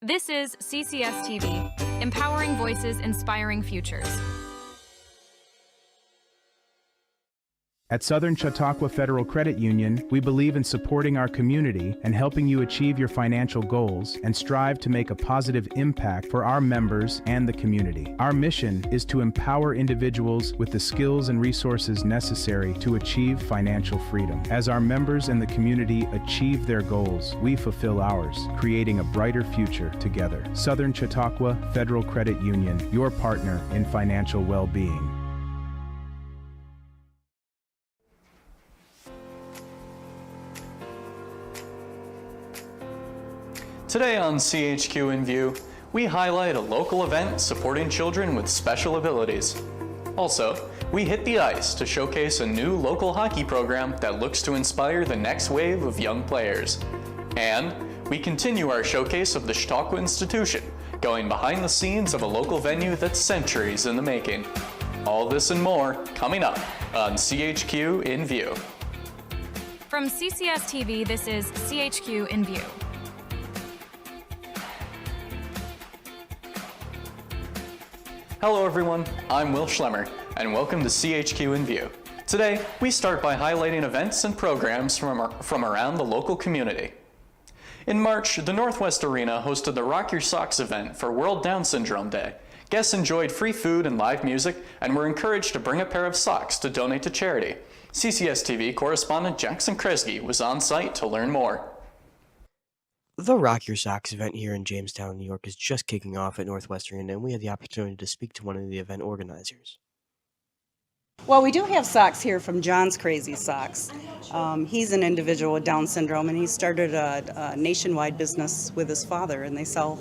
This is CCS-TV, empowering voices, inspiring futures. At Southern Chautauqua Federal Credit Union, we believe in supporting our community and helping you achieve your financial goals and strive to make a positive impact for our members and the community. Our mission is to empower individuals with the skills and resources necessary to achieve financial freedom. As our members and the community achieve their goals, we fulfill ours, creating a brighter future together. Southern Chautauqua Federal Credit Union, your partner in financial well-being. Today on CHQ In-View, we highlight a local event supporting children with special abilities. Also, we hit the ice to showcase a new local hockey program that looks to inspire the next wave of young players. And we continue our showcase of the Chautauqua Institution, going behind the scenes of a local venue that's centuries in the making. All this and more coming up on CHQ In-View. From CCS-TV, this is CHQ In-View. Hello everyone, I'm Will Schlemmer, and welcome to CHQ In-View. Today, we start by highlighting events and programs from around the local community. In March, the Northwest Arena hosted the Rock Your Socks event for World Down Syndrome Day. Guests enjoyed free food and live music, and were encouraged to bring a pair of socks to donate to charity. CCS-TV correspondent Jackson Kresge was on site to learn more. The Rock Your Socks event here in Jamestown, New York is just kicking off at Northwestern, and we had the opportunity to speak to one of the event organizers. Well, we do have socks here from John's Crazy Socks. He's an individual with Down syndrome, and he started a nationwide business with his father, and they sell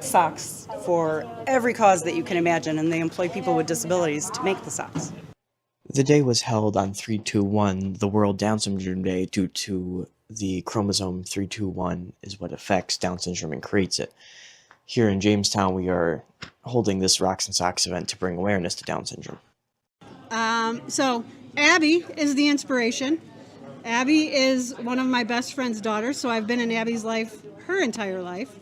socks for every cause that you can imagine, and they employ people with disabilities to make the socks. The day was held on 321, the World Down Syndrome Day, due to the chromosome 321 is what affects Down syndrome and creates it. Here in Jamestown, we are holding this Rocks and Socks event to bring awareness to Down syndrome. So Abby is the inspiration. Abby is one of my best friend's daughters, so I've been in Abby's life her entire life.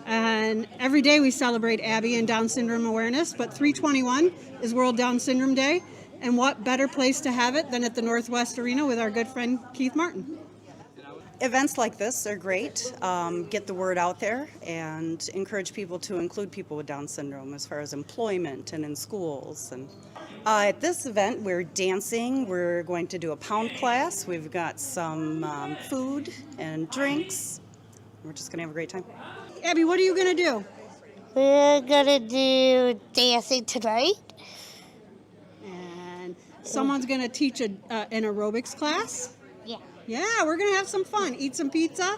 And every day we celebrate Abby and Down syndrome awareness, but 321 is World Down Syndrome Day, and what better place to have it than at the Northwest Arena with our good friend Keith Martin. Events like this are great. Get the word out there and encourage people to include people with Down syndrome as far as employment and in schools. And at this event, we're dancing. We're going to do a pound class. We've got some food and drinks. We're just going to have a great time. Abby, what are you going to do? We're going to do dancing tonight. And someone's going to teach an aerobics class? Yeah. Yeah, we're going to have some fun. Eat some pizza.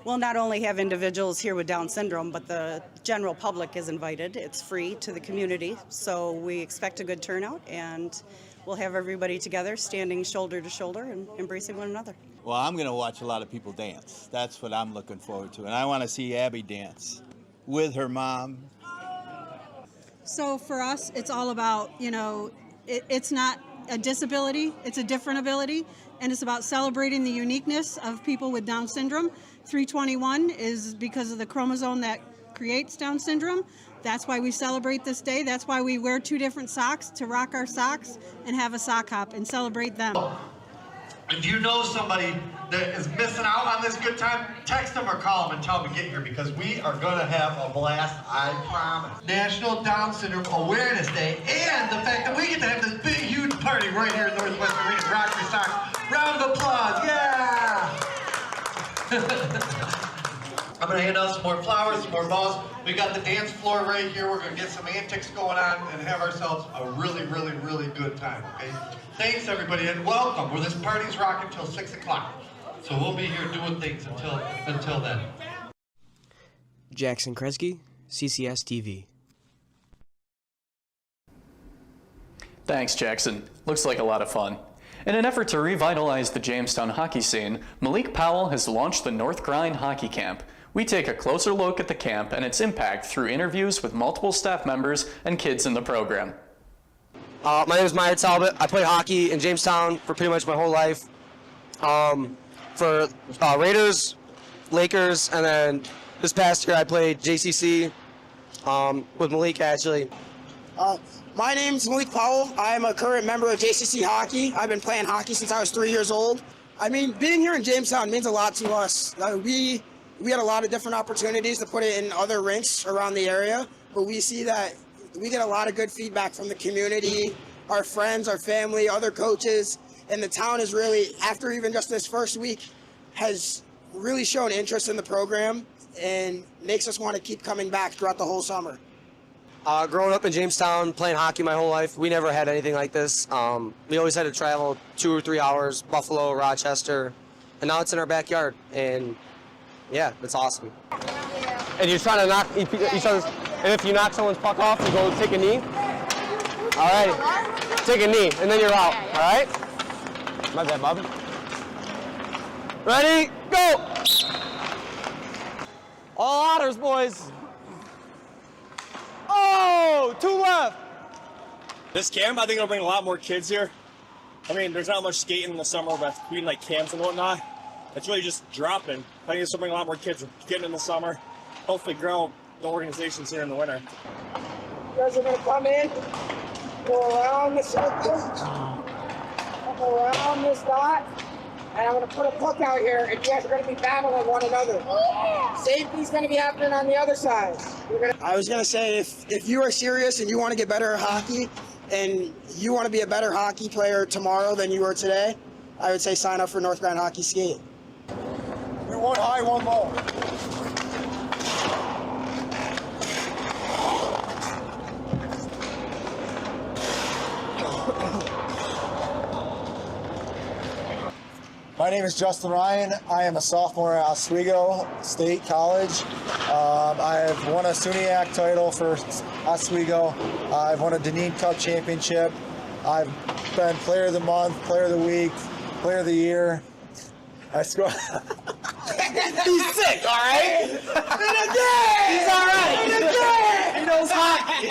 We'll not only have individuals here with Down syndrome, but the general public is invited. It's free to the community, so we expect a good turnout, and we'll have everybody together standing shoulder to shoulder and embracing one another. Well, I'm going to watch a lot of people dance. That's what I'm looking forward to, and I want to see Abby dance with her mom. So for us, it's all about, it's not a disability, it's a different ability, and it's about celebrating the uniqueness of people with Down syndrome. 321 is because of the chromosome that creates Down syndrome. That's why we celebrate this day. That's why we wear two different socks, to rock our socks and have a sock hop and celebrate them. If you know somebody that is missing out on this good time, text them or call them and tell them to get here, because we are going to have a blast, I promise. National Down Syndrome Awareness Day, and the fact that we get to have this big, huge party right here in Northwest Arena. Rock Your Socks. Round of applause, yeah! I'm going to hand out some more flowers, some more balls. We got the dance floor right here. We're going to get some antics going on and have ourselves a really, really, really good time, okay? Thanks, everybody, and welcome. Well, this party's rocking until 6 o'clock. So we'll be here doing things until then. Jackson Kresge, CCS-TV. Thanks, Jackson. Looks like a lot of fun. In an effort to revitalize the Jamestown hockey scene, Malik Powell has launched the North Grind Hockey Camp. We take a closer look at the camp and its impact through interviews with multiple staff members and kids in the program. My name is Maya Talbot. I play hockey in Jamestown for pretty much my whole life. For Raiders, Lakers, and then This past year I played JCC with Malik actually. My name's Malik Powell. I'm a current member of JCC Hockey. I've been playing hockey since I was 3 years old. I mean, being here in Jamestown means a lot to us. We had a lot of different opportunities to put it in other rinks around the area, but we see that we get a lot of good feedback from the community, our friends, our family, other coaches, and the town is really, after even just this first week, has really shown interest in the program and makes us want to keep coming back throughout the whole summer. Growing up in Jamestown, playing hockey my whole life, we never had anything like this. We always had to travel 2 or 3 hours, Buffalo, Rochester, and now it's in our backyard. And yeah, it's awesome. And you're trying to knock each other's, and if you knock someone's puck off, you go take a knee. All right, take a knee, and then you're out. All right? My bad, Bob. Ready, go! All otters, boys. Oh, 2 left. This camp, I think it'll bring a lot more kids here. I mean, there's not much skating in the summer, but between like camps and whatnot, it's really just dropping. I think this will bring a lot more kids getting in the summer. Hopefully grow the organizations here in the winter. You guys are going to come in, go around the circle, come around this dot, and I'm going to put a puck out here, and you guys are going to be battling one another. Safety's going to be happening on the other side. I was going to say, if you are serious and you want to get better at hockey, and you want to be a better hockey player tomorrow than you were today, I would say sign up for North Grand Hockey Skate. You're one high, one low. My name is Justin Ryan. I am a sophomore at Oswego State College. I have won a SUNYAC title for Oswego. I've won a Deneen Cup championship. I've been player of the month, player of the week, player of the year. I scored. He's sick, all right? He's all right. He knows hockey.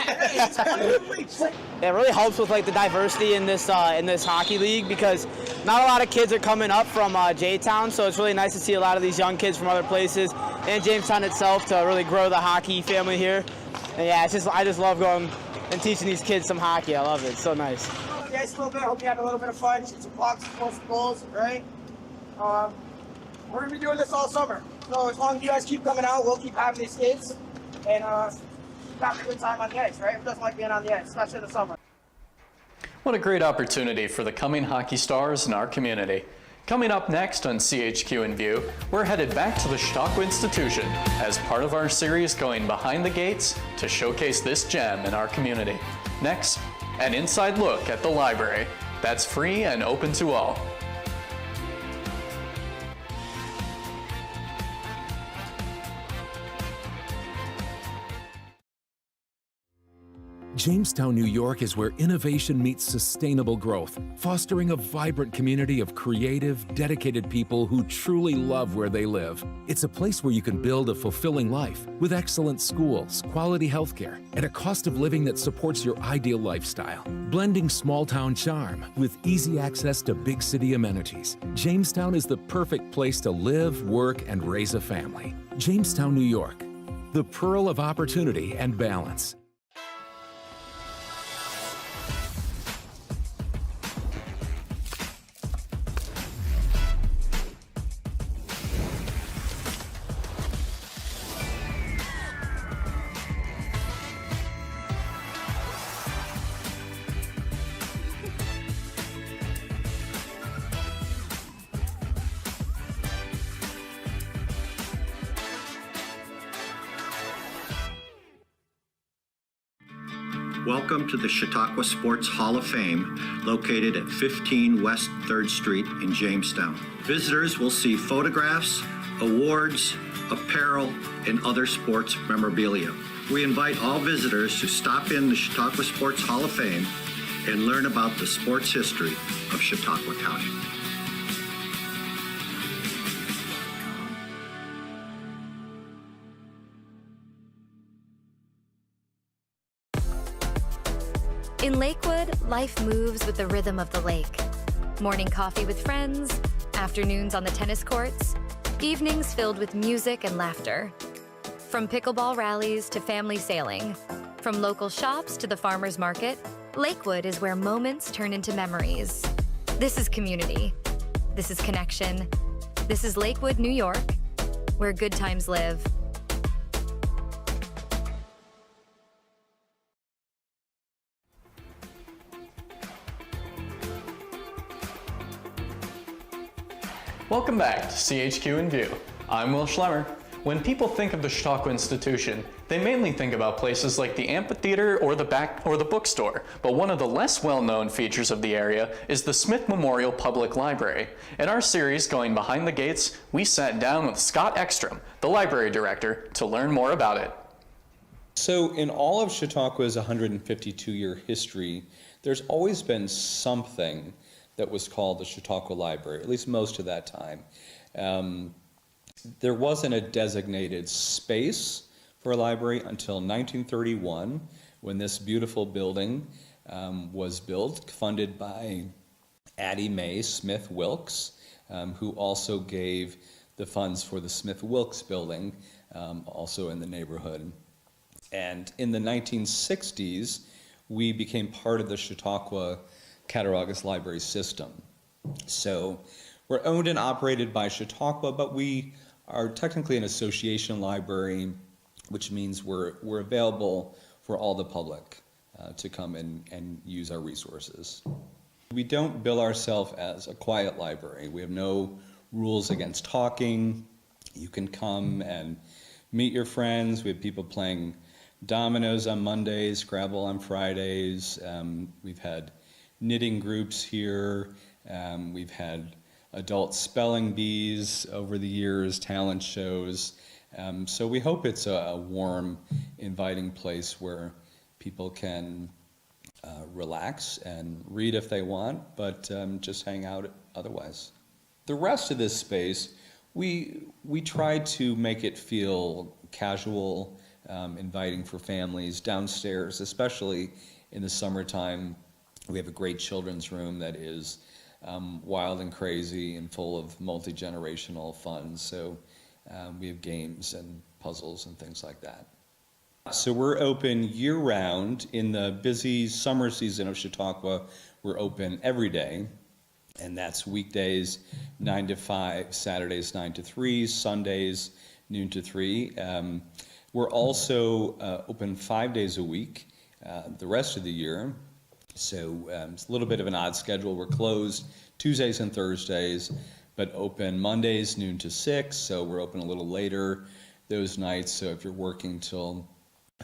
It really helps with like the diversity in this hockey league because not a lot of kids are coming up from J-Town, so it's really nice to see a lot of these young kids from other places and Jamestown itself to really grow the hockey family here. And yeah, I just love going and teaching these kids some hockey. I love it. It's so nice. You guys a little bit. I hope you had a little bit of fun. Shoot some pucks, score some goals, right? We're gonna be doing this all summer. So as long as you guys keep coming out, we'll keep having these kids and have a good time on the ice, right? Who doesn't like being on the ice, especially in the summer? What a great opportunity for the coming hockey stars in our community. Coming up next on CHQ In-View, we're headed back to the Chautauqua Institution as part of our series going behind the gates to showcase this gem in our community. Next, an inside look at the library that's free and open to all. Jamestown, New York is where innovation meets sustainable growth, fostering a vibrant community of creative, dedicated people who truly love where they live. It's a place where you can build a fulfilling life with excellent schools, quality healthcare, and a cost of living that supports your ideal lifestyle. Blending small-town charm with easy access to big city amenities, Jamestown is the perfect place to live, work, and raise a family. Jamestown, New York, the pearl of opportunity and balance. Welcome to the Chautauqua Sports Hall of Fame, located at 15 West 3rd Street in Jamestown. Visitors will see photographs, awards, apparel, and other sports memorabilia. We invite all visitors to stop in the Chautauqua Sports Hall of Fame and learn about the sports history of Chautauqua County. In Lakewood, life moves with the rhythm of the lake. Morning coffee with friends, afternoons on the tennis courts, evenings filled with music and laughter. From pickleball rallies to family sailing, from local shops to the farmer's market, Lakewood is where moments turn into memories. This is community. This is connection. This is Lakewood, New York, where good times live. Welcome back to CHQ In-View. I'm Will Schlemmer. When people think of the Chautauqua Institution, they mainly think about places like the amphitheater or the bookstore, but one of the less well-known features of the area is the Smith Memorial Public Library. In our series, Going Behind the Gates, we sat down with Scott Ekstrom, the library director, to learn more about it. So in all of Chautauqua's 152-year history, there's always been something that was called the Chautauqua Library, at least most of that time. There wasn't a designated space for a library until 1931, when this beautiful building was built, funded by Addie Mae Smith Wilkes, who also gave the funds for the Smith Wilkes building, also in the neighborhood. And in the 1960s, we became part of the Chautauqua Cattaraugus Library System. So we're owned and operated by Chautauqua, but we are technically an association library, which means we're available for all the public to come in and use our resources. We don't bill ourselves as a quiet library. We have no rules against talking. You can come and meet your friends. We have people playing dominoes on Mondays, Scrabble on Fridays. We've had knitting groups here. We've had adult spelling bees over the years, talent shows. So we hope it's a warm, inviting place where people can relax and read if they want, but just hang out otherwise. The rest of this space, we try to make it feel casual, inviting for families. Downstairs, especially in the summertime, we have a great children's room that is wild and crazy and full of multi-generational fun. So we have games and puzzles and things like that. So we're open year-round. In the busy summer season of Chautauqua, we're open every day, and that's weekdays 9 to 5, Saturdays 9 to 3, Sundays noon to 3. We're also open 5 days a week the rest of the year. So it's a little bit of an odd schedule. We're closed Tuesdays and Thursdays, but open Mondays noon to 6, so we're open a little later those nights. So if you're working till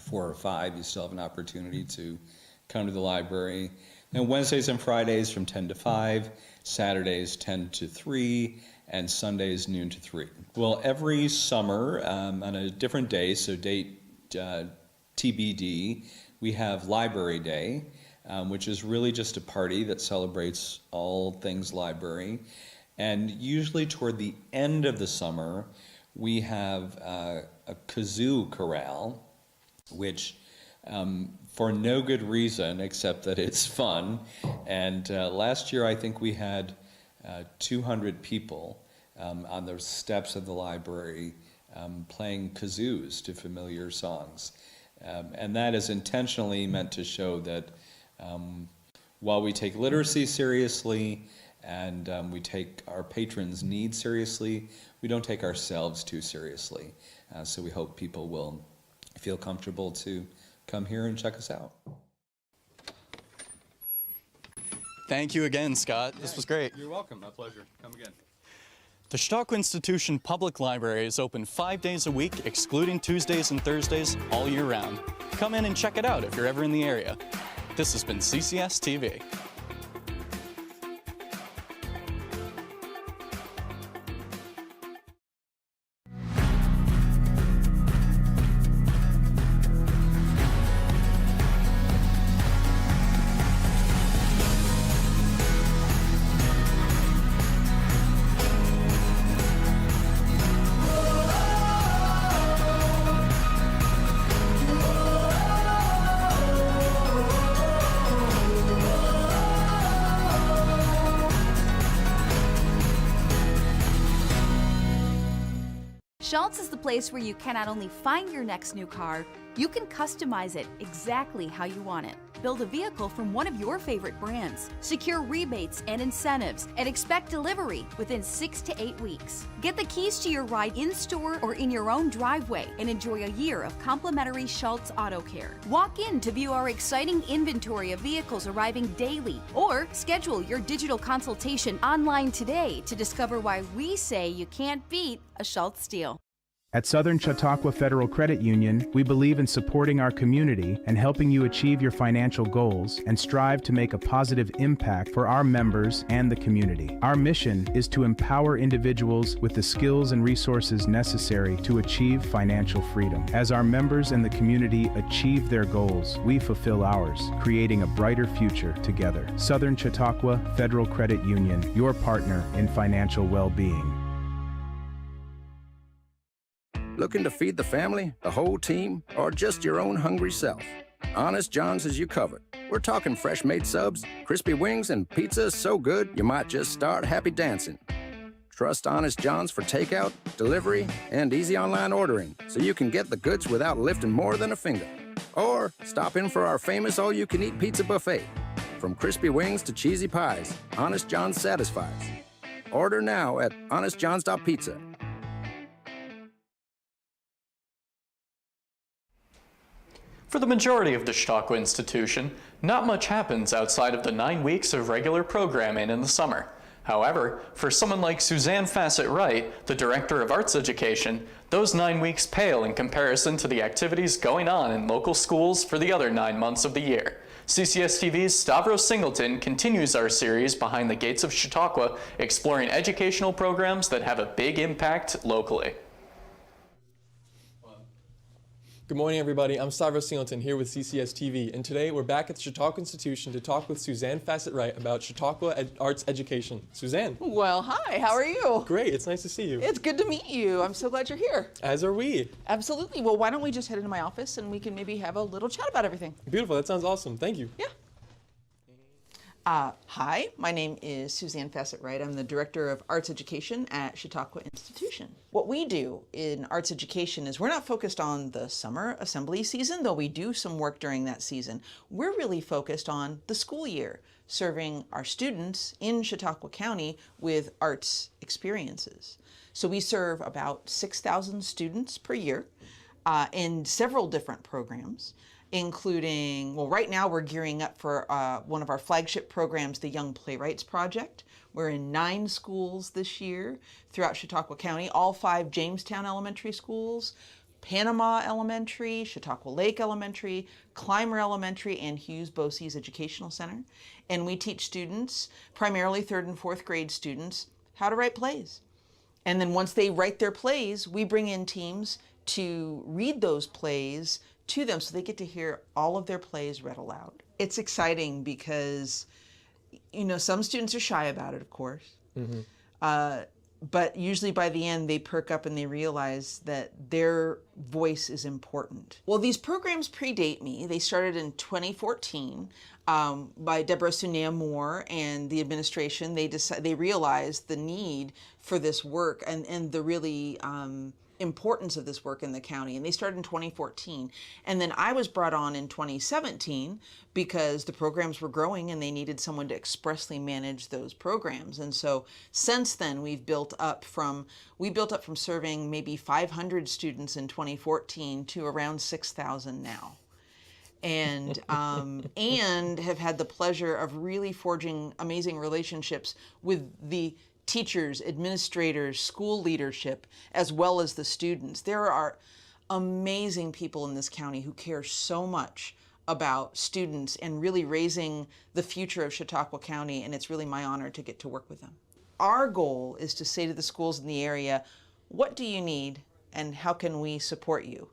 4 or 5, you still have an opportunity to come to the library. And Wednesdays and Fridays from 10 to 5, Saturdays 10 to 3, and Sundays noon to 3. Well, every summer on a different day, so date TBD, we have Library Day, which is really just a party that celebrates all things library. And usually toward the end of the summer, we have a kazoo chorale, which for no good reason except that it's fun. And last year I think we had 200 people on the steps of the library playing kazoos to familiar songs. And that is intentionally meant to show that while we take literacy seriously and we take our patrons' needs seriously, we don't take ourselves too seriously. So we hope people will feel comfortable to come here and check us out. Thank you again, Scott. This was great. You're welcome. My pleasure. Come again. The Chautauqua Institution Public Library is open 5 days a week, excluding Tuesdays and Thursdays, all year round. Come in and check it out if you're ever in the area. This has been CCS-TV. Schultz is the place where you can not only find your next new car, you can customize it exactly how you want it. Build a vehicle from one of your favorite brands, secure rebates and incentives, and expect delivery within 6 to 8 weeks. Get the keys to your ride in-store or in your own driveway and enjoy a year of complimentary Schultz Auto Care. Walk in to view our exciting inventory of vehicles arriving daily, or schedule your digital consultation online today to discover why we say you can't beat a Schultz deal. At Southern Chautauqua Federal Credit Union, we believe in supporting our community and helping you achieve your financial goals and strive to make a positive impact for our members and the community. Our mission is to empower individuals with the skills and resources necessary to achieve financial freedom. As our members and the community achieve their goals, we fulfill ours, creating a brighter future together. Southern Chautauqua Federal Credit Union, your partner in financial well-being. Looking to feed the family, the whole team, or just your own hungry self? Honest John's has you covered. We're talking fresh-made subs, crispy wings, and pizza so good you might just start happy dancing. Trust Honest John's for takeout, delivery, and easy online ordering, so you can get the goods without lifting more than a finger. Or stop in for our famous all-you-can-eat pizza buffet. From crispy wings to cheesy pies, Honest John's satisfies. Order now at honestjohns.pizza. For the majority of the Chautauqua Institution, not much happens outside of the 9 weeks of regular programming in the summer. However, for someone like Suzanne Fassett-Wright, the Director of Arts Education, those 9 weeks pale in comparison to the activities going on in local schools for the other 9 months of the year. CCS-TV's Stavros Singleton continues our series Behind the Gates of Chautauqua, exploring educational programs that have a big impact locally. Good morning, everybody. I'm Stavros Singleton here with CCS-TV, and today we're back at the Chautauqua Institution to talk with Suzanne Fassett-Wright about Chautauqua Arts Education. Suzanne. Well, hi. How are you? Great. It's nice to see you. It's good to meet you. I'm so glad you're here. As are we. Absolutely. Well, why don't we just head into my office and we can maybe have a little chat about everything. Beautiful. That sounds awesome. Thank you. Yeah. Hi, my name is Suzanne Fassett-Wright. I'm the Director of Arts Education at Chautauqua Institution. What we do in arts education is we're not focused on the summer assembly season, though we do some work during that season. We're really focused on the school year, serving our students in Chautauqua County with arts experiences. So we serve about 6,000 students per year in several different programs, including, well, right now we're gearing up for one of our flagship programs, the Young Playwrights Project. We're in 9 schools this year throughout Chautauqua County, all 5 Jamestown elementary schools, Panama Elementary, Chautauqua Lake Elementary, Clymer Elementary, and Hughes Bosse's Educational Center. And we teach students, primarily 3rd and 4th grade students, how to write plays. And then once they write their plays, we bring in teams to read those plays to them so they get to hear all of their plays read aloud. It's exciting because, you know, some students are shy about it, of course. But usually by the end they perk up and they realize that their voice is important. Well, these programs predate me. They started in 2014 by Deborah Sunea Moore and the administration. They realized the need for this work and the really importance of this work in the county, and they started in 2014. And then I was brought on in 2017 because the programs were growing and they needed someone to expressly manage those programs. And so since then we built up from serving maybe 500 students in 2014 to around 6,000 now. And and have had the pleasure of really forging amazing relationships with the teachers, administrators, school leadership, as well as the students. There are amazing people in this county who care so much about students and really raising the future of Chautauqua County, and it's really my honor to get to work with them. Our goal is to say to the schools in the area, what do you need and how can we support you?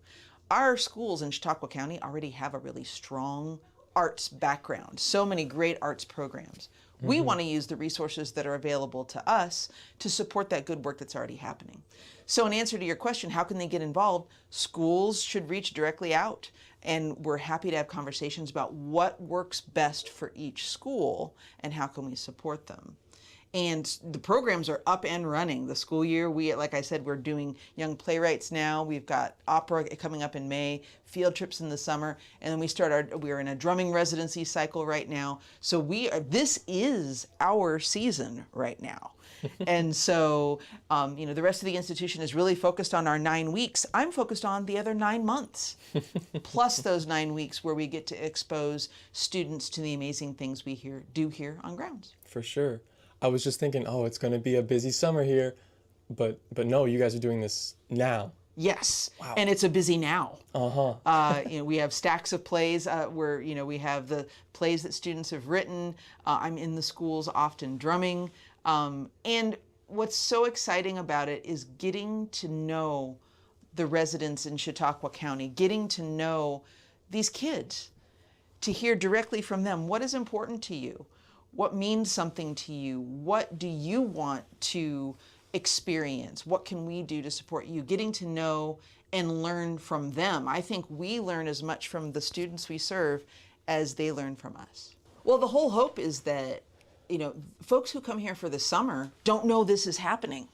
Our schools in Chautauqua County already have a really strong arts background, so many great arts programs. We want to use the resources that are available to us to support that good work that's already happening. So in answer to your question, how can they get involved? Schools should reach directly out, and we're happy to have conversations about what works best for each school and how can we support them. And the programs are up and running. The school year, like I said, we're doing young playwrights now. We've got opera coming up in May, field trips in the summer, and then we're in a drumming residency cycle right now. So this is our season right now. And so, the rest of the institution is really focused on our 9 weeks. I'm focused on the other 9 months, plus those 9 weeks where we get to expose students to the amazing things we do here on grounds. For sure. I was just thinking, oh, it's going to be a busy summer here, but no, you guys are doing this now. Yes, wow. And it's a busy now. Uh-huh. We have stacks of plays where we have the plays that students have written. I'm in the schools often drumming, and what's so exciting about it is getting to know the residents in Chautauqua County, getting to know these kids, to hear directly from them what is important to you. What means something to you? What do you want to experience? What can we do to support you? Getting to know and learn from them. I think we learn as much from the students we serve as they learn from us. Well, the whole hope is that, folks who come here for the summer don't know this is happening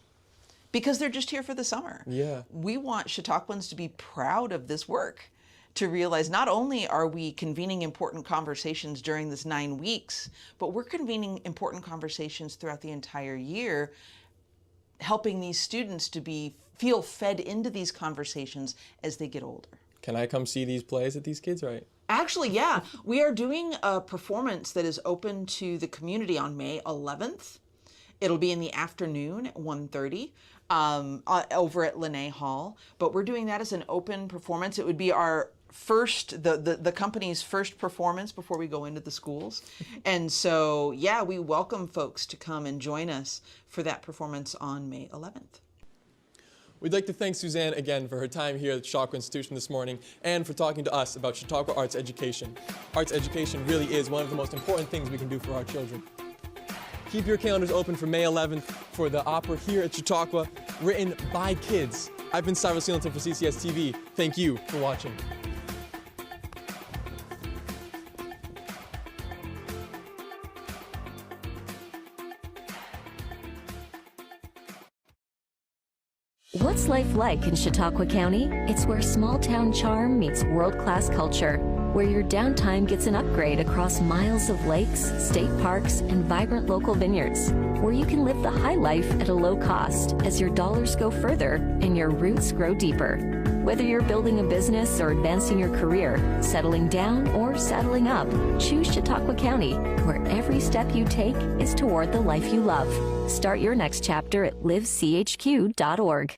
because they're just here for the summer. Yeah. We want Chautauquans to be proud of this work, to realize not only are we convening important conversations during this 9 weeks, but we're convening important conversations throughout the entire year, helping these students to feel fed into these conversations as they get older. Can I come see these plays at these kids, right? Actually, yeah. We are doing a performance that is open to the community on May 11th. It'll be in the afternoon at 1:30 over at Lene Hall. But we're doing that as an open performance. It would be our the company's first performance before we go into the schools. And so, yeah, we welcome folks to come and join us for that performance on May 11th. We'd like to thank Suzanne again for her time here at Chautauqua Institution this morning and for talking to us about Chautauqua arts education. Arts education really is one of the most important things we can do for our children. Keep your calendars open for May 11th for the opera here at Chautauqua, written by kids. I've been Cyrus Singleton for CCS-TV. Thank you for watching. What's life like in Chautauqua County? It's where small-town charm meets world-class culture, where your downtime gets an upgrade across miles of lakes, state parks, and vibrant local vineyards, where you can live the high life at a low cost as your dollars go further and your roots grow deeper. Whether you're building a business or advancing your career, settling down or settling up, choose Chautauqua County, where every step you take is toward the life you love. Start your next chapter at livechq.org.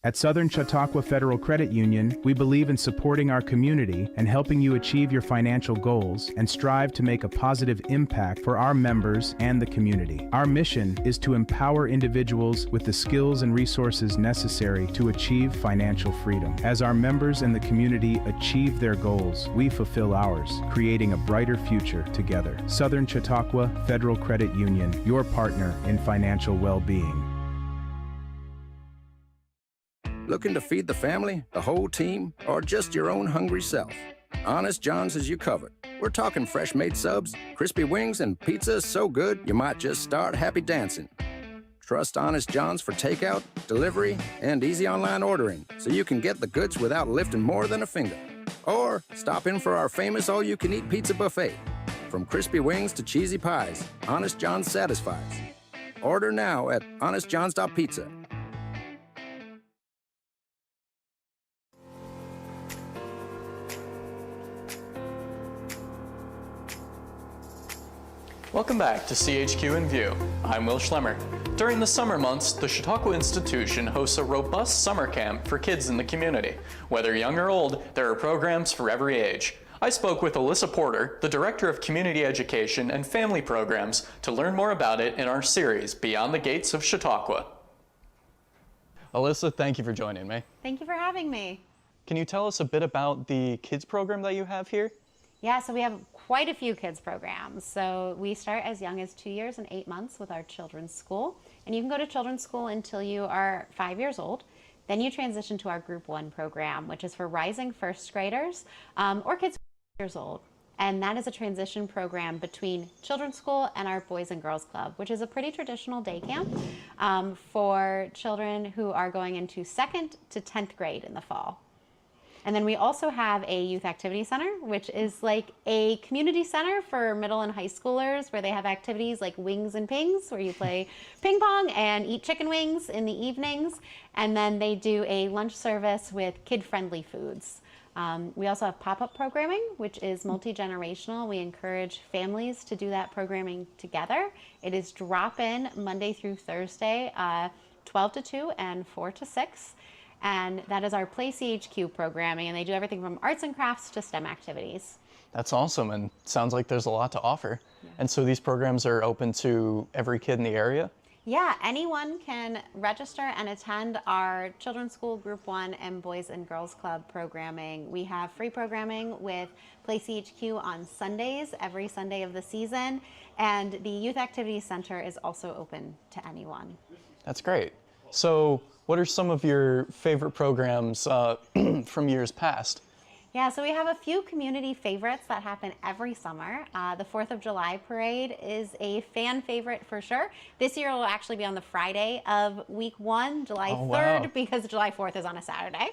At Southern Chautauqua Federal Credit Union, we believe in supporting our community and helping you achieve your financial goals and strive to make a positive impact for our members and the community. Our mission is to empower individuals with the skills and resources necessary to achieve financial freedom. As our members and the community achieve their goals, we fulfill ours, creating a brighter future together. Southern Chautauqua Federal Credit Union, your partner in financial well-being. Looking to feed the family, the whole team, or just your own hungry self? Honest John's has you covered. We're talking fresh-made subs, crispy wings, and pizza so good you might just start happy dancing. Trust Honest John's for takeout, delivery, and easy online ordering so you can get the goods without lifting more than a finger. Or stop in for our famous all-you-can-eat pizza buffet. From crispy wings to cheesy pies, Honest John's satisfies. Order now at honestjohns.pizza. Welcome back to CHQ In-View. I'm Will Schlemmer. During the summer months, the Chautauqua Institution hosts a robust summer camp for kids in the community. Whether young or old, there are programs for every age. I spoke with Alyssa Porter, the Director of Community Education and Family Programs, to learn more about it in our series, Beyond the Gates of Chautauqua. Alyssa, thank you for joining me. Thank you for having me. Can you tell us a bit about the kids program that you have here? Yeah, so we have quite a few kids programs. So we start as young as 2 years and 8 months with our children's school. And you can go to children's school until you are 5 years old. Then you transition to our Group 1 program, which is for rising first graders or kids 5 years old. and that is a transition program between children's school and our Boys and Girls Club, which is a pretty traditional day camp for children who are going into 2nd to 10th grade in the fall. And then we also have a youth activity center, which is like a community center for middle and high schoolers where they have activities like Wings and Pings, where you play ping pong and eat chicken wings in the evenings. And then they do a lunch service with kid-friendly foods. We also have pop-up programming, which is multi-generational. We encourage families to do that programming together. It is drop-in Monday through Thursday, 12 to 2 and 4 to 6. And that is our Play CHQ programming, and they do everything from arts and crafts to STEM activities. That's awesome, and sounds like there's a lot to offer. Yeah. And so these programs are open to every kid in the area? Yeah, anyone can register and attend our Children's School Group 1 and Boys and Girls Club programming. We have free programming with Play CHQ on Sundays, every Sunday of the season, and the Youth Activity Center is also open to anyone. That's great. So what are some of your favorite programs from years past? Yeah, so we have a few community favorites that happen every summer. The 4th of July parade is a fan favorite for sure. This year it will actually be on the Friday of week 1, July 3rd, because July 4th is on a Saturday.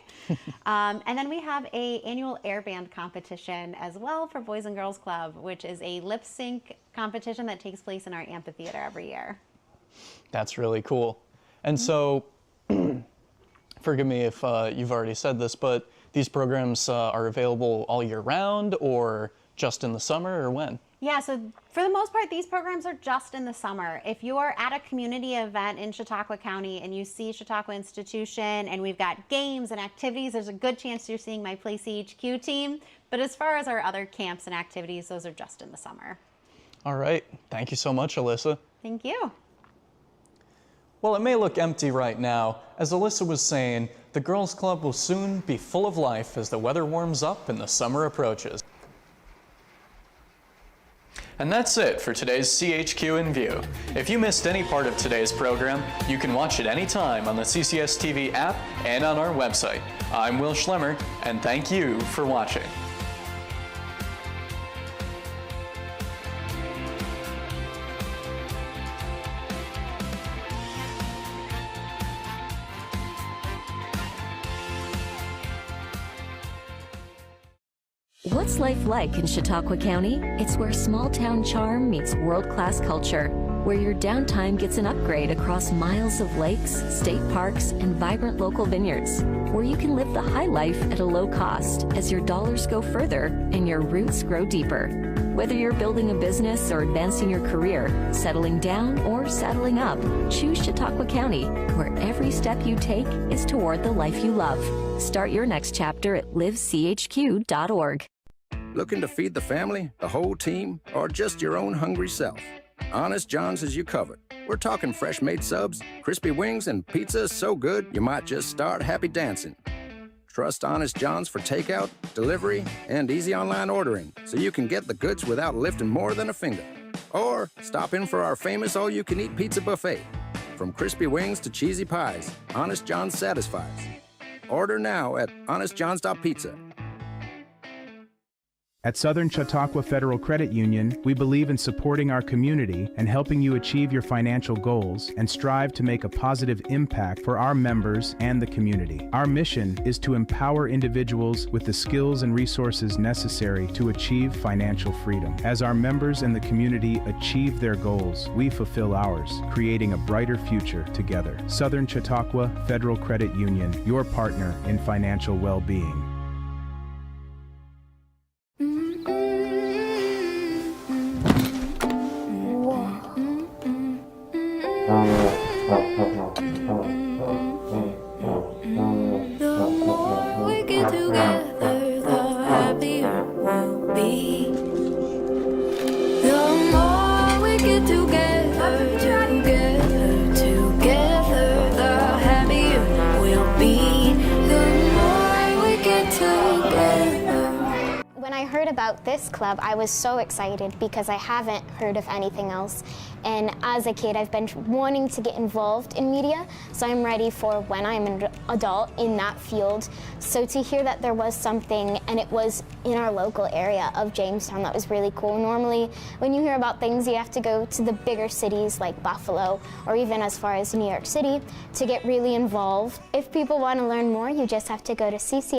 And then we have an annual air band competition as well for Boys and Girls Club, which is a lip sync competition that takes place in our amphitheater every year. That's really cool. And so, forgive me if you've already said this, but these programs are available all year round or just in the summer, or when? Yeah, so for the most part, these programs are just in the summer. If you are at a community event in Chautauqua County and you see Chautauqua Institution and we've got games and activities, there's a good chance you're seeing my Play CHQ team. But as far as our other camps and activities, those are just in the summer. All right. Thank you so much, Alyssa. Thank you. Well, it may look empty right now. As Alyssa was saying, the Girls Club will soon be full of life as the weather warms up and the summer approaches. And that's it for today's CHQ In View. If you missed any part of today's program, you can watch it anytime on the CCS-TV app and on our website. I'm Will Schlemmer, and thank you for watching. What's life like in Chautauqua County? It's where small-town charm meets world-class culture, where your downtime gets an upgrade across miles of lakes, state parks, and vibrant local vineyards, where you can live the high life at a low cost as your dollars go further and your roots grow deeper. Whether you're building a business or advancing your career, settling down or settling up, choose Chautauqua County, where every step you take is toward the life you love. Start your next chapter at livechq.org. Looking to feed the family, the whole team, or just your own hungry self? Honest John's has you covered. We're talking fresh-made subs, crispy wings, and pizza so good you might just start happy dancing. Trust Honest John's for takeout, delivery, and easy online ordering, so you can get the goods without lifting more than a finger. Or stop in for our famous all-you-can-eat pizza buffet. From crispy wings to cheesy pies, Honest John's satisfies. Order now at honestjohns.pizza. At Southern Chautauqua Federal Credit Union, we believe in supporting our community and helping you achieve your financial goals and strive to make a positive impact for our members and the community. Our mission is to empower individuals with the skills and resources necessary to achieve financial freedom. As our members and the community achieve their goals, we fulfill ours, creating a brighter future together. Southern Chautauqua Federal Credit Union, your partner in financial well-being. We get together, the happier we'll be. The more we get together, the happier we'll be. The more we get together. When I heard about this club, I was so excited because I haven't heard of anything else. And as a kid, I've been wanting to get involved in media, so I'm ready for when I'm an adult in that field. So to hear that there was something, and it was in our local area of Jamestown, that was really cool. Normally, when you hear about things, you have to go to the bigger cities like Buffalo, or even as far as New York City, to get really involved. If people want to learn more, you just have to go to CCS